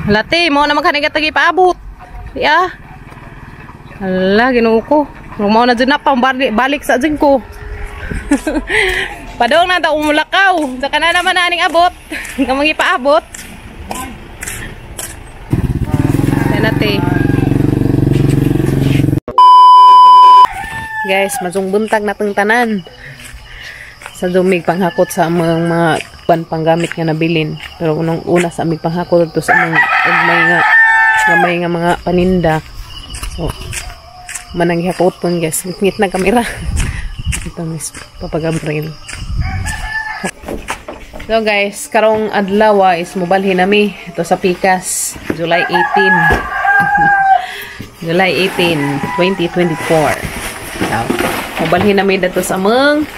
Lati, mo na magkanigat lagi paabot. Ya. Hala, Ginoo ko. Mau na dyan na pa, balik sa dyan ko. Padong na daw umulakaw. Saka na naman na aning abot. Kamang ipaabot. Yan ate. Guys, masong buntag na tanan. Sa dumig panghakot sa mga panggamit nga nabilin. Pero unang una sa aming panghakot ito sa mga gamay nga mga paninda. So, manang hapot po guys. Ngit na kamera. Ito mis papagabril. So guys, karong adlaw is mobalhin nami ito sa Pikas, July 18. July 18, 2024. So, mobalhin nami dito sa among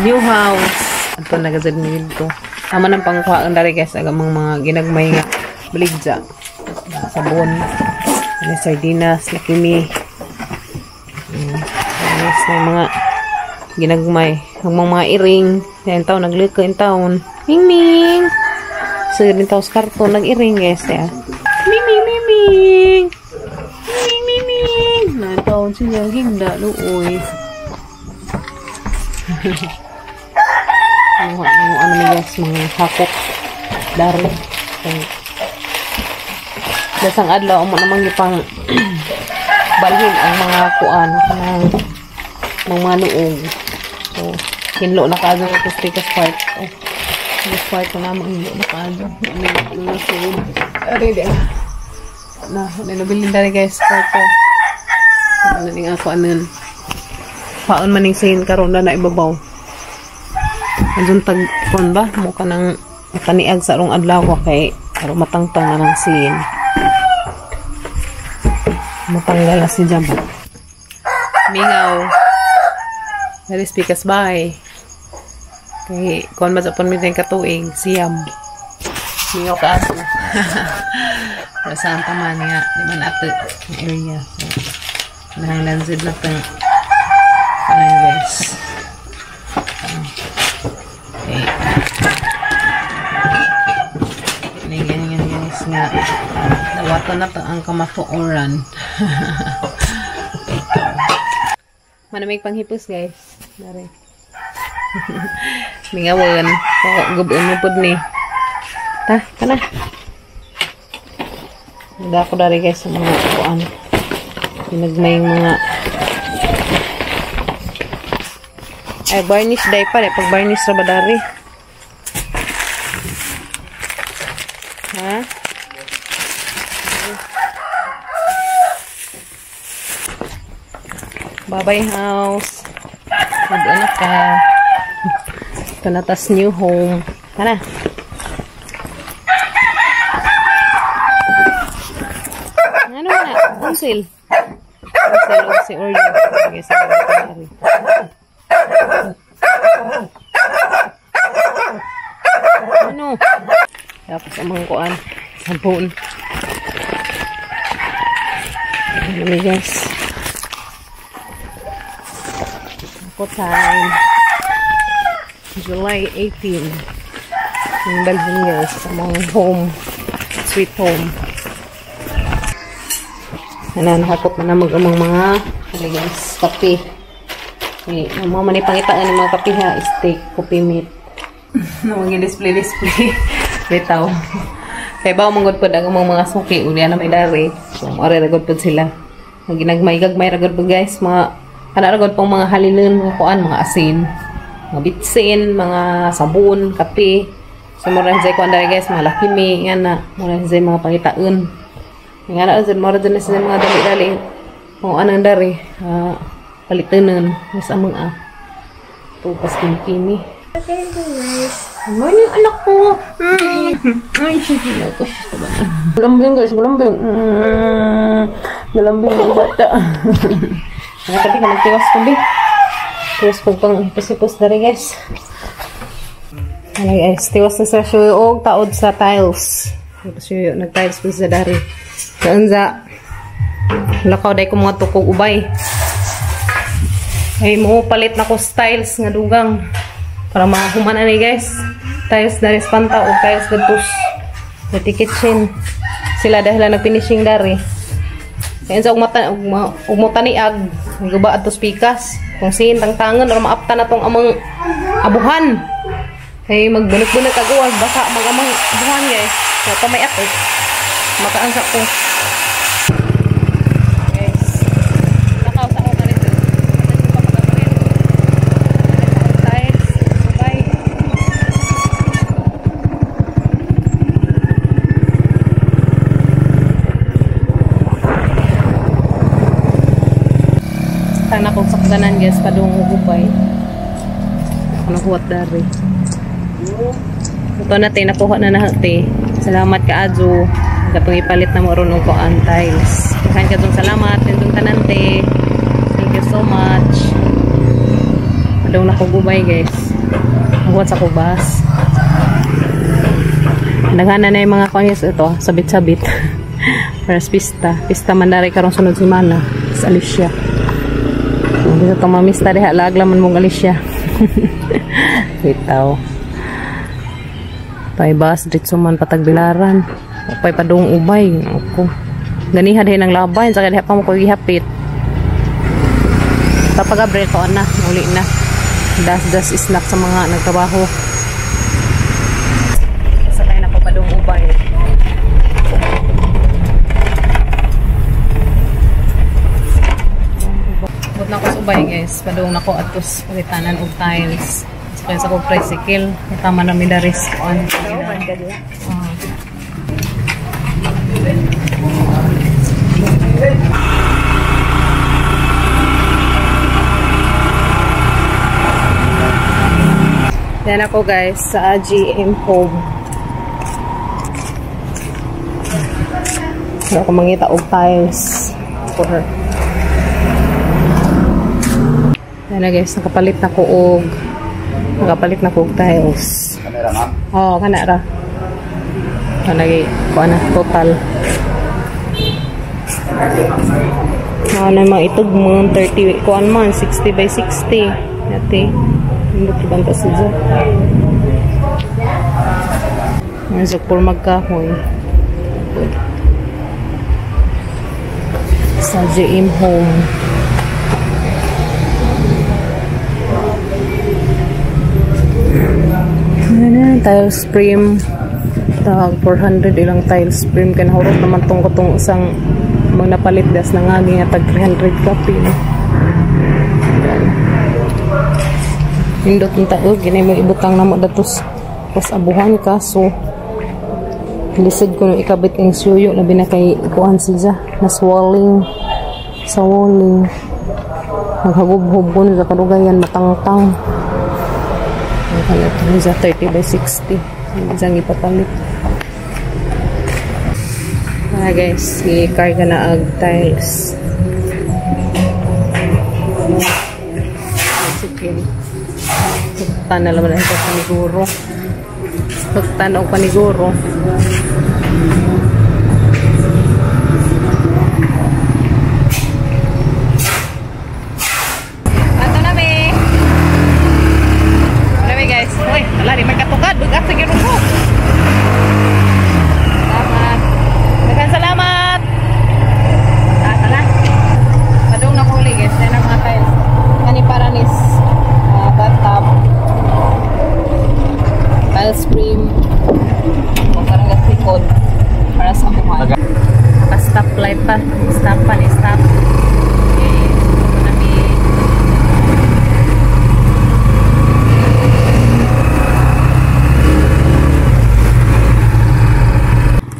new house. Ito nagazad ni dito. Tama ng pangkuha ang dari guys, agamang mga ginagmay nga baligja. Sabon, sardinas, lakimi. May mga ginagmay ang mga iring yan taon naglika yung taon ming ming so rin taon sa karton nag-iring guys ya ming ming ming ming ming ming ming na taon siya ginda luoy ano na guys mga hakot dari dasang adlaw mo namang ipang balhin ang mga kuan kanang mga nuog. So, hinlo na kaagad ito sa Pikas part. Oh, this part na naman hinlo na kaagad. Ano na food. Ready na. Nabilin dali guys. Part ko. Ano ning ako anan. Paon maning sin karon na ibabaw. Andiyon tag kon ba? Mukha nang kaniag sa rong adlaw kay karon matangtang na ng sin. Matanggal na si Jamba. Mingaw. Dari Pikas bahay. Kay kon masapon mi tayong katuig siyam. Mingaw ka aso. Saan taman nga di man ato area. Nahanglansid na tang guys. Okay. Ganyan guys nga. Nawato na to ang kamatuoran. Manamig panghipos guys. Dari. Mingawan. Gubon mo pod ni. Ta, kana. Hindi ako dari guys sa mga kuan. Pinagmay mga ay varnish day pa pag varnish ra ba dari. Ha? Babay house. Mag-anak ka. Ito na tas new home. Kana. Ano na? Unsil. Unsil or you. Sige, sa mga ano? Tapos ang mga kuan. Sabon. Ano guys? Time July 18 yung dalhin guys sa mga home sweet home nanahakot na namag amang mga guys kape ang mga manipangitaan ng mga kape ha steak, coffee meat namang display bitaw kaya ba umangod po ang mga suki ulian na may dari so ori ragod po sila ginagmay-gagmay ragod po guys mga kanaragod pang mga halilin, mga kuan, mga asin, mga bitsin, mga sabon, kape. So, mura sa kuan dari guys, mga lakimi, nga na. Mura sa mga pangitaan. Nga na, mura sa mga dali-dali. Mga anang dari, palitanan. Mas amang tupas kini-kini. Okay, guys. Ano yung anak ko? Ay, sige na ko. Galambing guys, galambing. Galambing yung bata. Mga tabi ka magtiwas ko bi. Tiwas ko pang hipos-hipos dari guys. Ano guys, tiwas na sa suyo o taod sa tiles. Suyo, nag-tiles po sa dari. Saan za? Lakaw day ko mga tukog ubay. Ay mo palit na ko styles nga dugang. Para mahuman na ni guys. Tiles dari spanta o tiles gatos. Dirty kitchen. Sila dahil nag-finishing dari. Kaya sa umutaniag, guba at pikas. Kung sin, tangtangan, or maapta na tong amang abuhan. Kaya magbunik-bunik agawas, baka mag-amang abuhan guys. So, pamayat eh. Makaansak ko. Guys. Nakausa ko na rin. Tang na kong sakdanan guys, padung ugubay. Ano kuwat dari. Ito natin, nakuha na natin. Salamat ka Adjo. Katong ipalit na mo ron ko ang tiles. Kahan ka dong salamat. Tindong tanante. Thank you so much. Padung na ko gubay guys. Nakuha sa kubas. Nagana na yung mga konyes ito. Sabit-sabit. Para sa pista. Pista mandari karong sunod si Mana. Sa Alicia. Dito itong mamista reha, laglaman mong Alicia. Bitaw. Pay bas, ditso man patagbilaran. Pay padung ubay. Ako. Ganihan din ang labayan, saka diha pa mo ko ihapit. Papagabre ko na, uli na. Das snack sa mga nagtrabaho. Sakay na ko padung ubay. Na ko subay guys, padung nako atos pagitanan og tiles. Kaya sa kong tricycle, tama na milaris on. Yan ako guys sa GM Home. Ako mangita og tiles for her. Yan na guys, nakapalit na ko og tiles. Kamera ma'am? Oo, kanara. Kanagi, kuha na, total. Na mga itog mga 30, kuha man, 60 by 60. Yati, hindi ko banta sa dyan. Masok por magkahoy. Sa GM Home. Tiles frame tawag 400 ilang tiles frame kan hurot naman tong katong isang mga napalit das na nga nga tag 300 copy indot ng taog ginay mo ibutang na mo datos pas abuhan ka so lisod ko nung ikabit ang suyo labi na kay ikuhan siya na swelling sa walling maghagub-hub ko sa karugayan matangtang ito sa 30 by 60 isang ipapalit guys, i-carga na ag tiles pagtan na naman ito paniguro pagtan o paniguro wala rin magkatukad, bugat sa giro ko. Salamat. Dagan salamat. Tala. Padung na huli guys, yan ang mga tiles. Kani paranis bathtub. Tiles frame. Kung parang gasikod para sa kumain. Pa-stop light pa. Stop pa ni stop.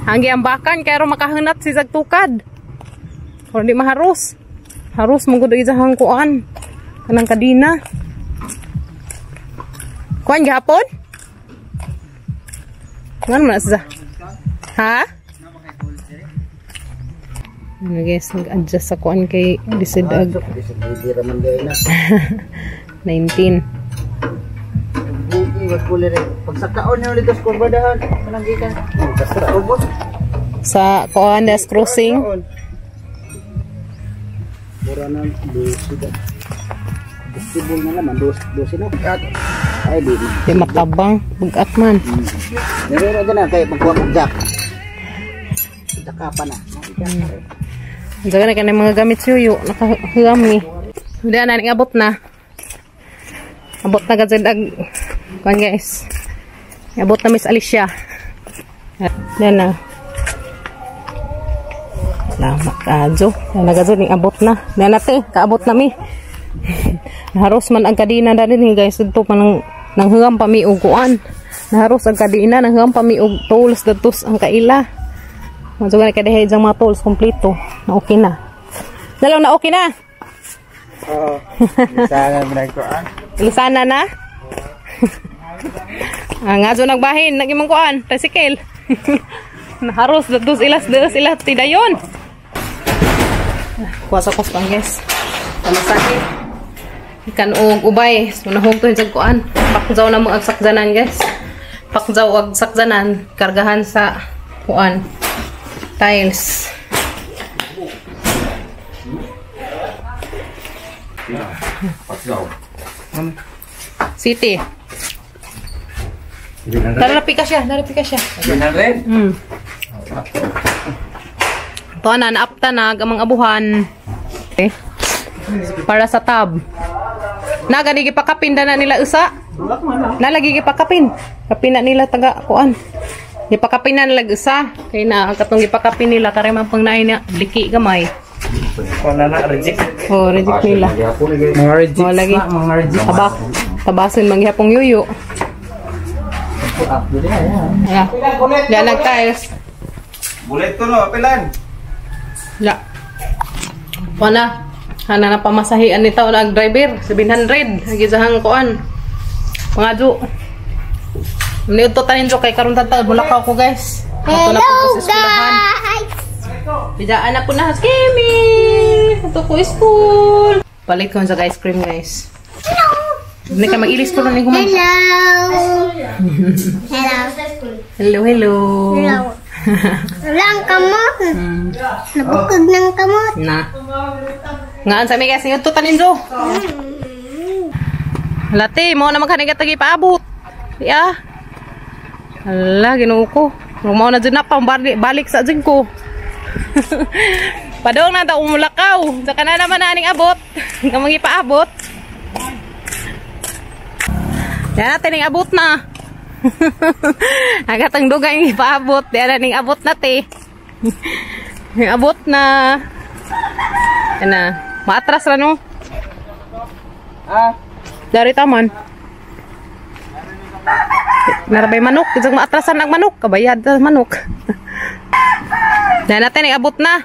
Anggi ambakan kaya ro makahanap si Zagtukad. Or di maharus. Harus menggodo izahang kuan. Kanang kadina. Kuan gihapon? Ngan man sa? Ha? Ano guys, nag-adjust sa kuan kay Disidag. 19. Pagsakaon niyo dito sa kurbadahan, mananggikan. Sa Coandas Crossing. Mura na 12. Disibol na naman 12 na. Ay di. Di matabang, bugat man. Pero na kay pagkuha mo jack. Dakapan na. Diyan na kanang mga gamit suyo. Nakahami. Hindi na abot na. Abot na gazid ag. Kuan guys. Abot na Miss Alicia. Yan na. Salamat kadyo. Yan na gazid ning abot na. Yan natin. Kaabot na mi. Naharos man ang kadina na rin guys. Ito pa nang hangam pa mi uguan. Naharos ang kadina. Nang hangam pa mi og tools datos ang kaila. Maso nga kadahay dyan mga tools kompleto. Na okay na. Dalaw na okay na. Oo. Lisana mo na ito Lisana na. Nga so nagbahin. Nagimang kuan. Tricycle. Naharos datos ilas tidayon. Kuwasa ko sa guys. Pamasakit. Ikan og ubay. So nahog to yung kuan. Pakjaw na mo ag sakjanan guys. Pakjaw ag sakjanan. Kargahan sa kuan. Tiles. City. Darapi ka siya. 100? Ito na, naapta na, gamang abuhan. Okay. Para sa tab. Naganigi pa kapin na nila usa. Nalagi gipakapin. Kapin na nila taga kuan. Gipakapin na nila usa. Kaya na, katong gipakapin nila, karema pang nain na, liki gamay. Reject. Oh, reject nila. Mga reject. Oh, lagi. Mga reject. Tabasin manghihapong yuyo. Ayan. Diyan nag-tiles. Bulet ko no, apilan. Ya. Wala. Hana na pamasahian nito ang driver. 700. Lagi sahang kuan. Pangadu. Niyo to tanin jo kay karon tata Bulakaw ko guys. Hello guys. Bidaan na po na Kimi. Ito ko school. Palit ko sa ice cream guys. Hindi ka mag-ilis ko rin kumain. Hello. Lang kamot. Nabukag ng kamot. Na. Ngaan sa mga guys, ito tanin jo. Lati, mo na magkanigat tagi paabot. Ya. Hala, ginuo ko. Mau na dyan na pa, balik sa dyan ko. Padong na daw umulakaw. Saka na naman na aning abot. Kamang ipaabot. Yan natin yung abot na. Agatang duga yung ipaabot. Yan natin yung abot na te. Yung abot na. Yan na. Maatras na no. Dari taman. Narabay manok. Isang maatrasan ang manok. Kabayad na manok. Yan natin yung abot na.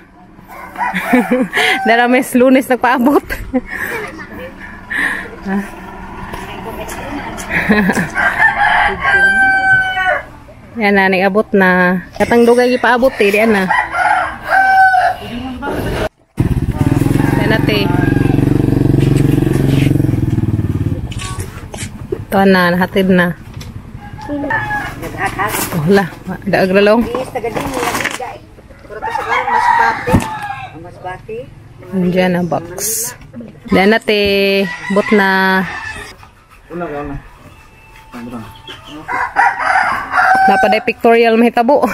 Dara mes Lunes nagpaabot. Yan na, nag-abot na. Katang dugay ipaabot eh, diyan na. Yan natin. Ito na, nahatid na. Wala, daag lalong. Diyan na box. Yan natin, bot na. Napaday pictorial mahitabo.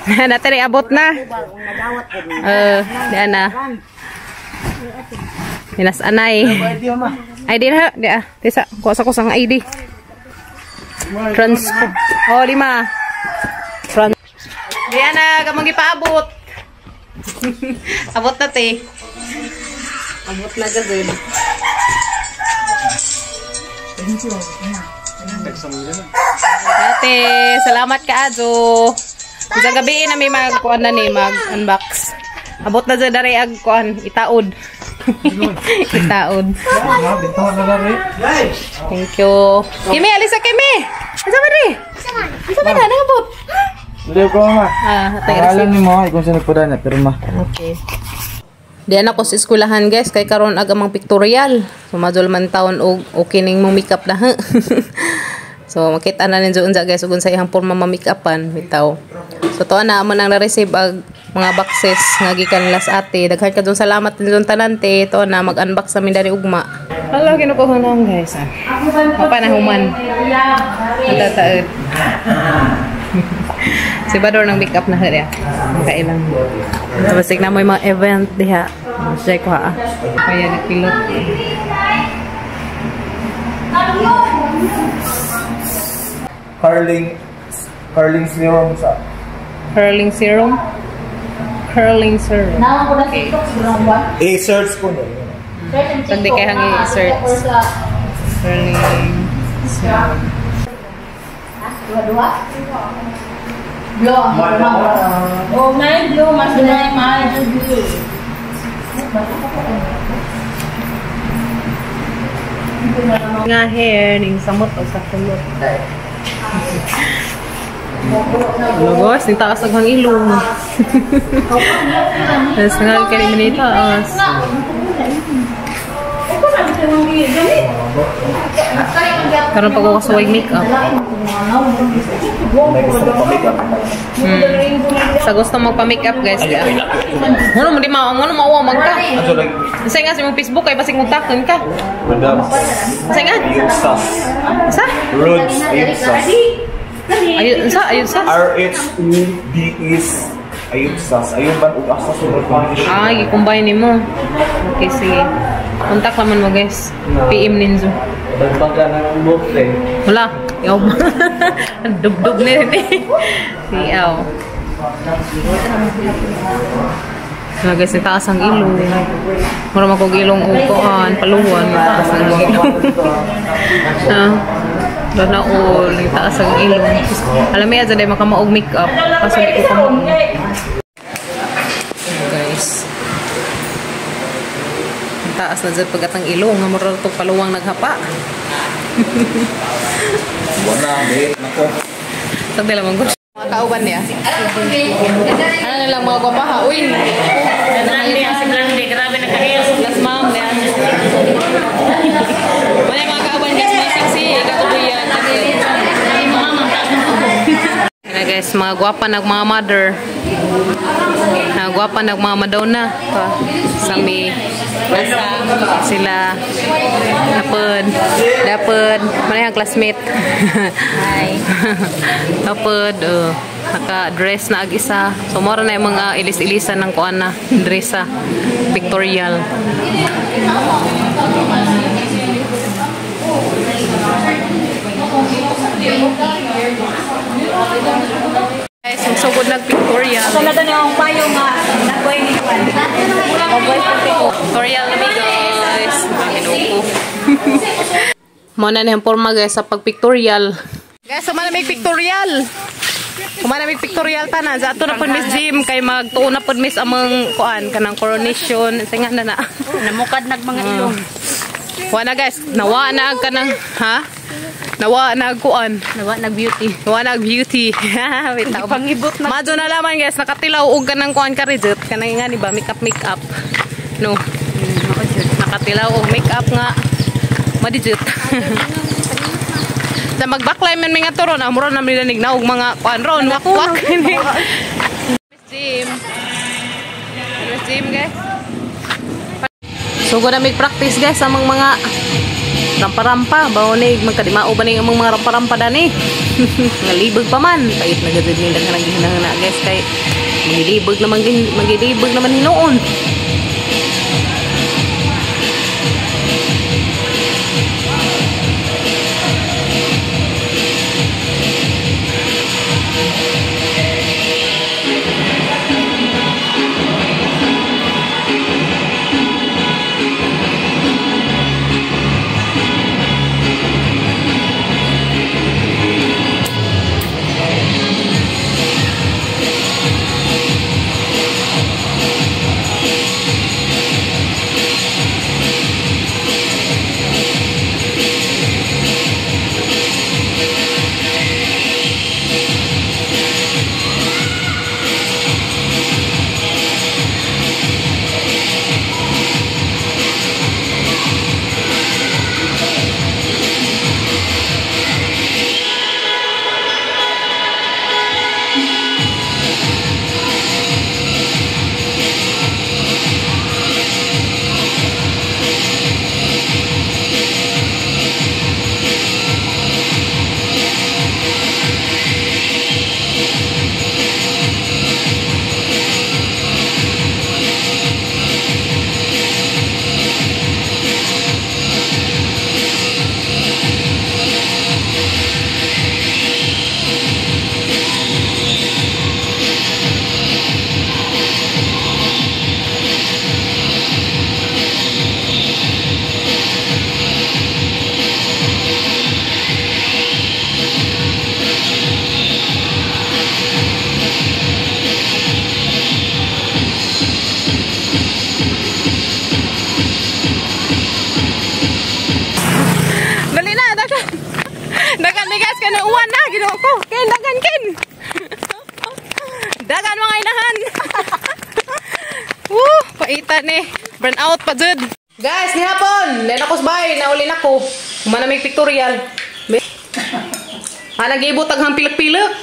Natin ay abot na. Diyan na. Minas anay. ID na. Diyan. Tisa. Kuasa ko sang ID. Transpo. Oh, 5. Diyan na. Kamang ipaabot. Abot na te. Abot na gazin. Ate, salamat ka Ajo. Sa gabi na may magkuan na ni mag-unbox. Abot na dyan dari agkuan, itaod. Itaod. Thank you. Kimi, alisa Kimi. Asa ba di? Asa ba na? Nangabot? Hindi ko ma. Alam ni mo, kung saan nagpada na, pero ma. Okay. Diyan ako sa eskwelahan guys, kay karon agamang pictorial. So madul man taon og okay ning mo makeup na. So makita na ninyo unsa guys ug unsa ihang porma ma-makeupan bitaw. So to na man ang na-receive ag mga boxes nga gikan las ate. Daghan kadtong salamat ninyo tanante. To na mag-unbox sa min dari ugma. Hello kinukuha na guys. Apa na human. Ada taed. Si Bador ng make up na hariya. Makailang. Tapos tignan mo yung mga event diha. Check ko ha. Kaya nagpilot. Curling serum sa. Curling serum. Curling serum. Okay. I-search ko na. Hindi kaya hang i-search. Curling serum. Dua-dua. Blow. Oh, main blow mas main dulu. Nga hair ning samot o sa kulot. Logos, ni taas ang ilong. Tapos nga kani manitaas. Karon pag ako sa white makeup. Sa gusto magpa-makeup guys. Ano mo di mauwa magka. Kasi nga sa mong Facebook kay basig mong takon ka. Madam. Kasi nga. Sa? Rhodes Ayudsas. Ayudsas. R-H-U-D-S Ayudsas. Ayun ba ug asa sunod foundation? Ah, i-combine nimo. Okay, sige. Kontak naman mo guys. PM Ninzo. Dagdagan ng buhok eh. Wala. Yaw. Dub-dub na rin eh. Siyaw. Wala guys, itaas ang ilong. Mura makog ilong upuan, paluwan, itaas ang ilong. Wala all, itaas ang ilong. Alam mo yan, dyan makamaog make-up. Kasi hindi ko kamaog. Guys. Taas na dyan pagkat ang ilong. Mura ito paluwang naghapa. Wala, mate. Nako. Sagdi lamang gusto. Mga kauban niya. Ano nilang mga guwapaha? Uy! Grande, si Grande, grabe na kariya. Last mom niya. Wala yung mga kauban niya. Sumasiksi. Katubuyan. Yan guys, mga guwapa ng mga mother. Mga guwapa ng mga madonna. Sami. Basta sila. Dapod. Mana yung classmate? Hi. Dapod. Naka-dress na ag-isa. So, mora na yung mga ilis-ilisan ng kuan na dressa. Pictorial. Guys, yung sugod nag-pictorial. Talaga na yung payo nga. Nagboy ni Juan. Pictorial na guys. Kinuko. Muna na yung forma guys sa pag-pictorial. Guys, sumanamig pictorial. Sumanamig pictorial tanan. Sa ato na po Miss Jim kay magtuon na po Miss amang kuan kanang coronation. Singa na na. Namukad nag mga ilong. Wala guys, nawa na ang kanang ha? Nawa na ang kuan. Nawa nag beauty. Nawa na ang beauty. Wait, Pangibot na. Madyo na laman guys, nakatilaw og kanang kuan ka Rizet. Kanang nga ni ba makeup. No. Nakatilaw og makeup nga. Madijit. Sa mag-backline man mga turon, mura na milanig na og mga kuan ron, wak-wak. Miss Jim. Miss Jim guys. So, guna mag-practice guys among mga rampa-rampa. Bawunig, magkadimao ba ning among mga rampa-rampa dani? Ngalibog pa man. Pait na gazid nila nga naghihinahana guys. Kay magilibog naman hinoon. Dagan mga inahan. Woo! Paitan eh. Burn out pa dyan. Guys, nihapon. Len ako sabay. Naulin ako. Manamig pictorial. Nag-ibot aghang pilak-pilak.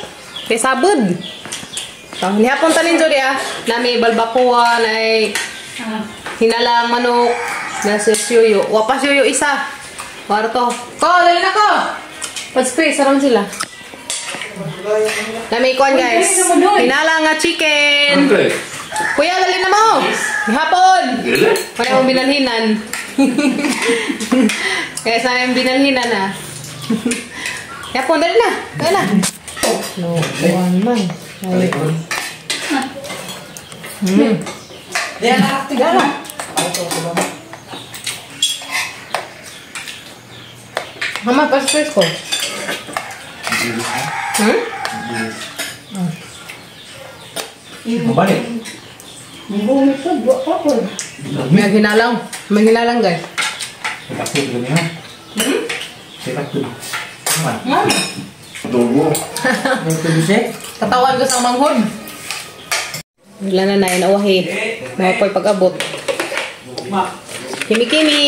Kaya sabod. Nihapon tanin dyan ah. Nami balbakuan ay hinalang manok. Nasa siyuyo. Wapas siyuyo isa. Warto. Ko, dali na ko. Pag-spray, sarang sila. Nami kuan guys. Hinalang nga chicken. Kuya, dali na mo. Hapon. Wala mong binalhinan. Kaya sana yung binalhinan ah. Hapon, dali na. Dali na. No, kuan man. Dia nak tinggal lah. Mama, pas-spray ko. Balik. May hinalang. May hinalang guys. Saya takut dulu ya. Saya takut. Mana? Tunggu. Yang tu bisa. Katawan ko sa manghod. Wala na na, inawahi. Mga pag-abot. Kimi-kimi!